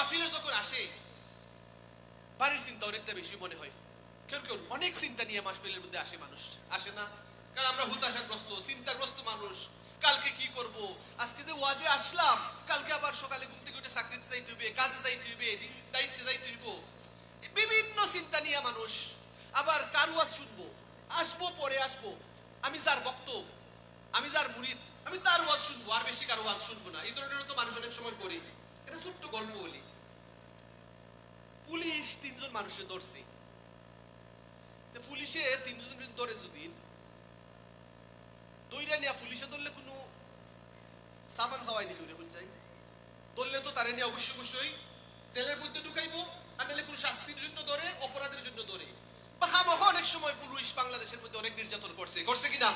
মাহফিলে যখন আসে বাড়ির চিন্তা অনেকটা বেশি মনে হয়। কেউ কেউ অনেক চিন্তা নিয়ে মাহফিলের মধ্যে আসে, মানুষ আসে না? কারণ আমরা হতাশাগ্রস্ত, চিন্তাগ্রস্ত মানুষ। কালকে কি করব, আজকে যে ওয়াজে আসলাম, কালকে আবার সকালে ঘুম থেকে উঠে চাকরিতে যাইতে হইবে, কাজে যাইতে হইবে, দায়িত্বে যাইতে হইব, বিভিন্ন চিন্তা নিয়ে মানুষ। আবার কার ওয়াজ শুনবো, আসবো পরে আসবো, আমি যার ভক্ত, আমি যার মুরিদ, আমি তার ওয়াজ শুনবো, আর বেশি কারো ওয়াজ শুনবো না। এই ধরনের তো মানুষ অনেক সময় করে। এটা ছোট্ট গল্প বলি। পুলিশ 3 জন মানুষের ধরছে। পুলিশে 3 জন ধরে, যদি দইরা নিয়ে পুলিশে ধরলে কোনো সামান খাওয়াই নিল রে, চাই ধরলে তো তারে নিয়ে অবশ্যই জেলের মধ্যে ঢুকাইবো, আর নাহলে কোনো শাস্তির জন্য ধরে, অপরাধের জন্য ধরে। বা হামহ অনেক সময় পুলিশ বাংলাদেশের মধ্যে অনেক নির্যাতন করছে কিনা?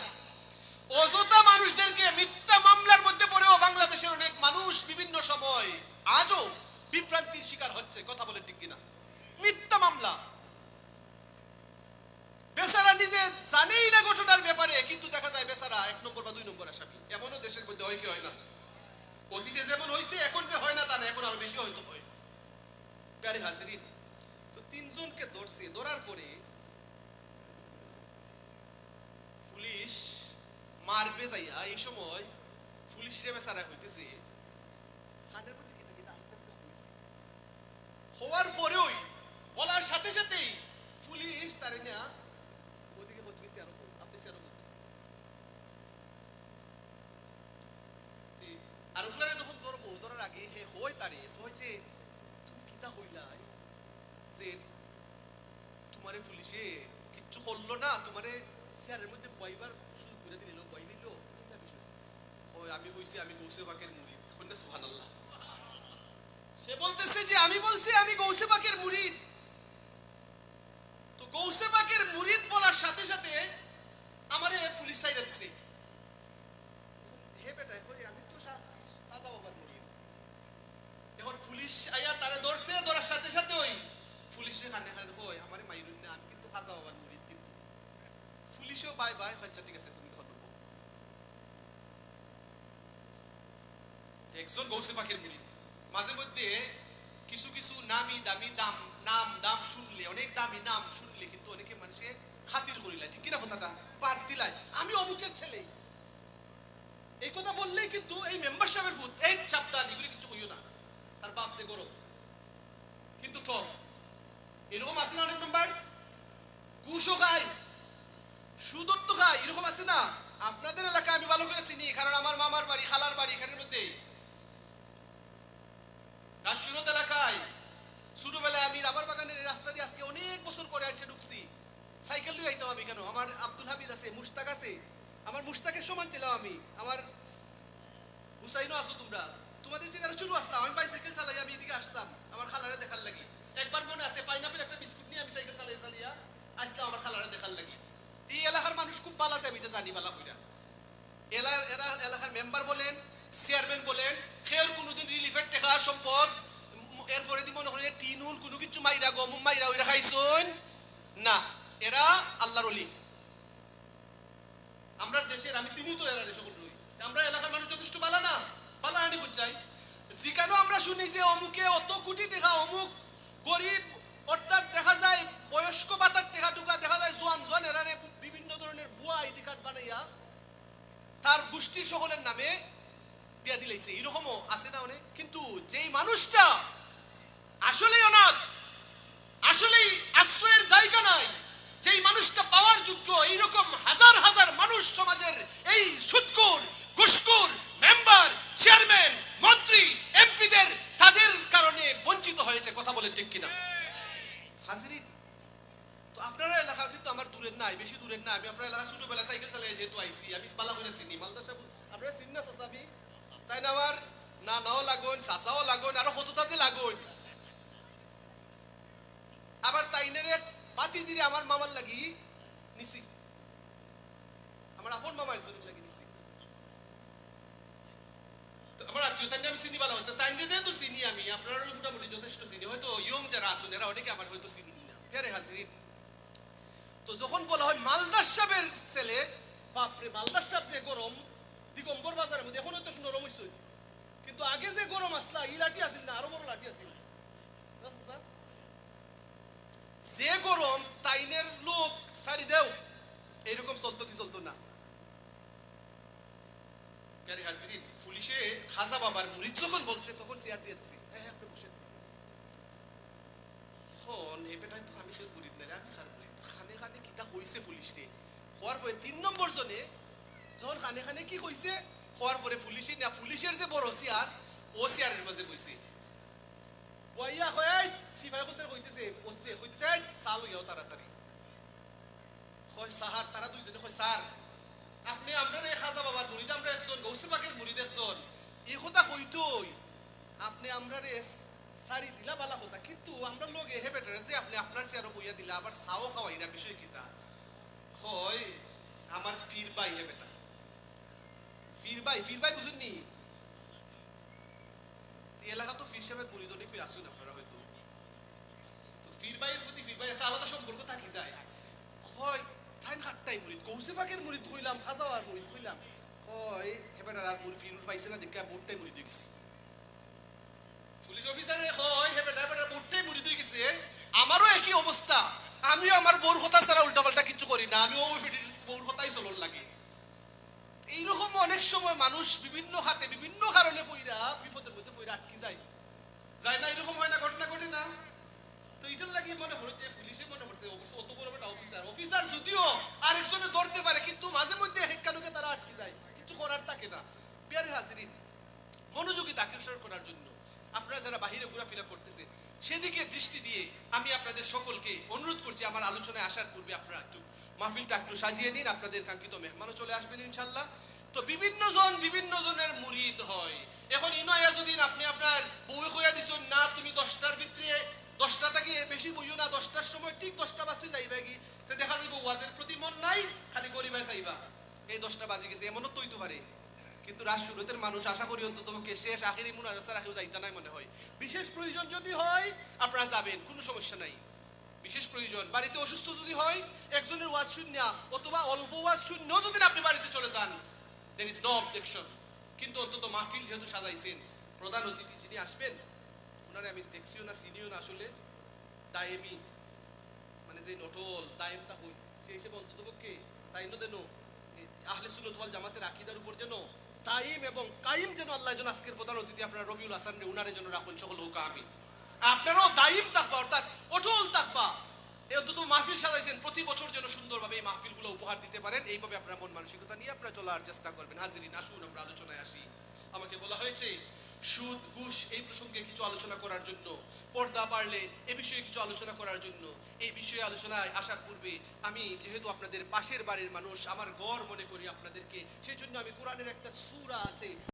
অযথা মানুষদেরকে মিথ্যা মামলার মধ্যে পড়েও বাংলাদেশের অনেক মানুষ বিভিন্ন সময় আজও বিভ্রান্তির শিকার হচ্ছে। কথা বলেন ঠিক কিনা? মিথ্যা মামলা, বেচারা নিজে জানেই না ঘটনার ব্যাপারে, কিন্তু দেখা যায় বেচারা 1 নম্বর বা 2 নম্বর আসামি। এমনও দেশের মধ্যে হয় কি হয় না? অতীতে যেমন হয়েছে, এখন যে হয় না তা না, এখন আরো বেশি হয়তো হয়। প্যারে হাজিরিন, তো 3 জনকে ধরছে। ধরার পরে পুলিশ মারবে যাইয়া, এই সময় পুলিশরে বেচারা হইতেছে খানের মধ্যে কিনা কিনা আস্তে আস্তে হইছে। হওয়ার পরেও বলার সাথে সাথেই পুলিশ তারে না ওদিকে হচ্ছে চেয়ার উপর, আপনি চেয়ার উপর। আর ওগুলারে যখন ধরবো, ধরার আগে হে হয় তারে হয় যে তুমি কিতা হইলাই যে তোমারে পুলিশে কিচ্ছু করলো না, তোমারে চেয়ারের মধ্যে বইবার শুরু করে দিল, বই নিল, কিতা বিষয়? ওই আমি কইছি আমি গৌসে পাকের মুরিদ। কন্যা সুবহানাল্লাহ। সে বলতেছে যে আমি বলছি আমি গৌসে পাকের মুরিদ। তো গৌসে পাকের মুরিদ বলার সাথে সাথে আমারে পুলিশ ছাইরা দিছে। হে বেটা, কই আমি তো খাজা বাবার মুরিদ। এখন পুলিশ আইয়া তারে ধরছে, ধরার সাথে সাথে ওই পুলিশে খানে খানে কই আমারে মাইরুন না, আমি কিন্তু খাজা বাবার মুরিদ। কিন্তু পুলিশও বাই বাই, আচ্ছা ঠিক আছে তুমি কথা বলো। একজন গৌসে পাকের মুরিদ মাঝে মধ্যে কিছু কিছু নামি দামি নাম শুনলে, অনেক দামি নাম শুনলে কিন্তু অনেকে মানুষে খাতির করিলাই, ঠিক কিনা কথাটা? পাত দিলাই, আমি অমুকের ছেলে, এই কথা বললেই কিন্তু এই মেম্বার সাহেবের ফুট, এই চাপদান, এগুলি কিছু কইও না, তার বাপ সে গরম কিন্তু ঠক। এরকম আছে না অনেক মেম্বার? ঘুষও খায়, সুদও তো খায়, এরকম আছে না? আপনাদের এলাকায় আমি ভালো করে চিনি, কারণ আমার মামার বাড়ি, খালার বাড়ি এখানের মধ্যে। রাজশাহী এলাকায় ছোটবেলায় আমি রাবার বাগানের রাস্তা দিয়ে আজকে অনেক বছর পরে আসছে ঢুকছি, সাইকেল নিয়ে আইতাম আমি। কেন? আমার আব্দুল হামিদ আছে, মুশতাক আছে, আমার মুশতাকের সমান ছিলাম আমি, আমার হুসাইনও আছো তোমরা, তোমাদের যে যারা ছোট আসতাম, আমি বাইসাইকেল চালাই আমি এদিকে আসতাম আমার খালারে দেখার লাগি। একবার মনে আছে পাইনাপেল একটা বিস্কুট নিয়ে আমি সাইকেল চালিয়া আসতাম আমার খালারে দেখার লাগি। এই এলাকার মানুষ খুব ভালো আছে, আমি এটা জানি বালা কইরা। এলাকার মেম্বার বলেন, চেয়ারম্যান বলেন, খের কোনোদিন রিলিফের টাকা সম্পদ এরপরে দিব মনে হয় টিনুল কোনো কিছু মাইরা গম মাইরা ওইরা খাইছুন না, এরা আল্লাহর ওলি। আমরা দেশের, আমি চিনি তো এরা সকল রই, আমরা এলাকার মানুষ যথেষ্ট বালা না, বালা আনি বুঝাই। যেখানে আমরা শুনি যে অমুকে অত কোটি টাকা, অমুক গরিব, অর্থাৎ দেখা যায় বয়স্ক ভাতার টাকা টুকা, দেখা যায় জোয়ান এরারে বিভিন্ন ধরনের ভুয়া আইডি কার্ড বানাইয়া তার গোষ্ঠীর সকলের নামে দিয়া দিলাইছে, এরকমও আছে না অনেক। কিন্তু যেই মানুষটা আসলেই অনাথ, আসলেই আশ্রয়ের জায়গা নাই, যেই মানুষটা পাওয়ার যোগ্য, এইরকম হাজার হাজার মানুষ সমাজের এই সুদখোর, ঘুষখোর মেম্বার, চেয়ারম্যান, মন্ত্রী, এমপিদের তাদের কারণে বঞ্চিত হয়েছে। কথা বলেন ঠিক কিনা? হাজিরিন, তো আপনারা এলাকা কিন্তু আমার দূরের নাই, বেশি দূরের না। আমি আপনার এলাকা ছোটবেলা সাইকেল চালিয়ে যেহেতু আইসি, আমি বালা করে চিনি। মালদা সাহেব আপনারা চিন না চাচাবি, তাই না? আমার নানাও লাগুন, চাচাও লাগুন, আরো কতটাতে লাগুন। আবার তাইনের পাতিজিরে আমার মামার লাগি নিছি, আমার আপন মামা একজনের লাগি নিছি। আমার আত্মীয় তাই আমি চিনি ভালো, তাইনে যেহেতু চিনি আমি, আপনারা মোটামুটি যথেষ্ট চিনি, হয়তো ইয়ং যারা আসুন এরা অনেকে আমার হয়তো চিনি না। ফেরে হাজির, তো যখন বলা হয় মালদার সাহেবের ছেলে, বাপরে মালদার সাহেব যে গরম, দিগম্বর বাজারের মধ্যে এখন হয়তো নরম হইছে, কিন্তু আগে যে গরম আসলা, এই লাঠি আসিল না, আরো বড় লাঠি আসিল। যে গরম তাইনের লোক সারি দেও, এইরকম চলতো কি চলতো না? প্যারে হাজিরিন, পুলিশে খাজা বাবার মুরিদ যখন বলছে তখন চেয়ার দিয়ে দিছি, হ্যাঁ আপনি বসেন। এখন এই বেটাই তো আমি সে মুরিদ না রে, আমি খান মুরিদ। খানে খানে কিতা কইছে পুলিশ রে, হওয়ার পরে 3 নম্বর জনে যখন খানে খানে কি কইছে, হওয়ার পরে পুলিশে না, পুলিশের যে বড় চেয়ার ও চেয়ারের মাঝে বইছে। বইয়া কয় সিপাই কলতে কইতেছে, বসছে কইতেছে চাল হইয়াও তাড়াতাড়ি। কয় সাহার, তারা দুইজনে কয় স্যার আপনি আমরা এই খাজা বাবার মুরিদ, আমরা একজন গৌসে পাকের মুরিদ একজন, এই কথা কইতই আপনি আমরা রে সারি দিলা বালা কথা, কিন্তু আমরা লোক এহে বেটারে যে আপনি আপনার চেয়ারও বইয়া দিলা আবার চাও খাওয়াই না, বিষয় কিতা? হয় আমার ফির ভাই হে বেটা, ফির ভাই বুঝুননি? এই এলাকা তো ফির সাহেবের মুরিদ অনেক আসুন আপনারা হয়তো, তো ফির ভাইয়ের প্রতি ফির ভাই একটা আলাদা সম্পর্ক থাকি যায়। হয় তাই খাটটাই মুরিদ, গৌসে পাকের মুরিদ হইলাম, খাজা আর মুরিদ হইলাম, হয় হেবেটার আর মুরিদ ফিরুল পাইছে না দেখা বোর্ডটাই মুরিদ হয়ে গেছে। পুলিশ অফিসারে হয় হেবেটা হেবেটার বোর্ডটাই মুরিদ হয়ে গেছে। আমারও একই অবস্থা, আমিও আমার বউর কথা ছাড়া উল্টাপাল্টা কিছু করি না, আমিও ওই বউর কথাই চলন লাগে। এইরকম অনেক সময় মানুষ বিভিন্ন হাতে বিভিন্ন কারণে ফইরা বিপদের মধ্যে ফইরা আটকে যায়, যায় না? এরকম হয় না, ঘটনা ঘটে না? তো এটার লাগে মনে হচ্ছে পুলিশে মনে করতে অবস্থা অত বড় একটা অফিসার যদিও আরেকজনে ধরতে পারে, কিন্তু মাঝে মধ্যে হেক্কানুকে তারা আটকে যায়, কিছু করার থাকে না। প্রিয় হাজিরিন, মনোযোগী আকর্ষণ করার জন্য আপনারা যারা বাহিরে ঘোরাফেরা করতেছেন সেদিকে দৃষ্টি দিয়ে আমি আপনাদের সকলকে অনুরোধ করছি, আমার আলোচনায় আসার পূর্বে আপনারা একটু মাহফিলটা একটু সাজিয়ে নিন, আপনাদের কাঙ্ক্ষিত মেহমানও চলে আসবেন ইনশাল্লাহ। তো বিভিন্ন জনের মুরিদ হয়। এখন ইনয়া যদি আপনি আপনার বউয়ে কইয়া দিছেন না তুমি 10টার ভিতরে 10টা থেকে বেশি বইও না, 10টার সময় ঠিক 10টা বাজতে যাইবা কি, তো দেখা যাবে ওয়াজের প্রতি মন নাই, খালি গরিবায় চাইবা এই 10টা বাজে গেছে, এমনও তো হইতে পারে। কিন্তু রাত শুরুতের মানুষ আশা করি অন্তত শেষ আখেরি মুনাজাত রাখেও যাইতা নাই মনে হয়। বিশেষ প্রয়োজন যদি হয় আপনারা যাবেন, কোনো সমস্যা নাই। বিশেষ প্রয়োজন, বাড়িতে অসুস্থ যদি হয়, একজনের ওয়াজ শূন্য অথবা অল্প ওয়াজ শূন্য যদি আপনি বাড়িতে চলে যান, there is no objection। কিন্তু অন্তত মাহফিল যেহেতু সাজাইছেন, প্রধান অতিথি যিনি আসবেন ওনারে আমি দেখছিও না চিনিও না, আসলে দায়েমি মানে যে নটল দায়েমটা হই সেই হিসেবে অন্তত পক্ষে তাই দেন আহলে সুন্নাত ওয়াল জামাতের আকীদার উপর যেন দায়িম এবং কায়েম যেন আল্লাহ যেন আজকের প্রধান অতিথি আপনারা রবিউল হাসান রে উনারে যেন রাখুন, সকল হোক আমিন। আপনারাও দায়িম থাকবা, অর্থাৎ অটল থাকবা। এই অন্তত মাহফিল সাজাইছেন, প্রতি বছর যেন সুন্দরভাবে এই মাহফিলগুলো উপহার দিতে পারেন, এইভাবে আপনারা মন মানসিকতা নিয়ে আপনারা চলার চেষ্টা করবেন। হাজিরিন, আসুন আমরা আলোচনায় আসি। আমাকে বলা হয়েছে সুদ ঘুষ এই প্রসঙ্গে কিছু আলোচনা করার জন্য, পর্দা পারলে এ বিষয়ে কিছু আলোচনা করার জন্য। এই বিষয়ে আলোচনায় আসার পূর্বে আমি যেহেতু আপনাদের পাশের বাড়ির মানুষ, আমার গড় মনে করি আপনাদেরকে, সেই জন্য আমি কোরআনের একটা সূরা আছে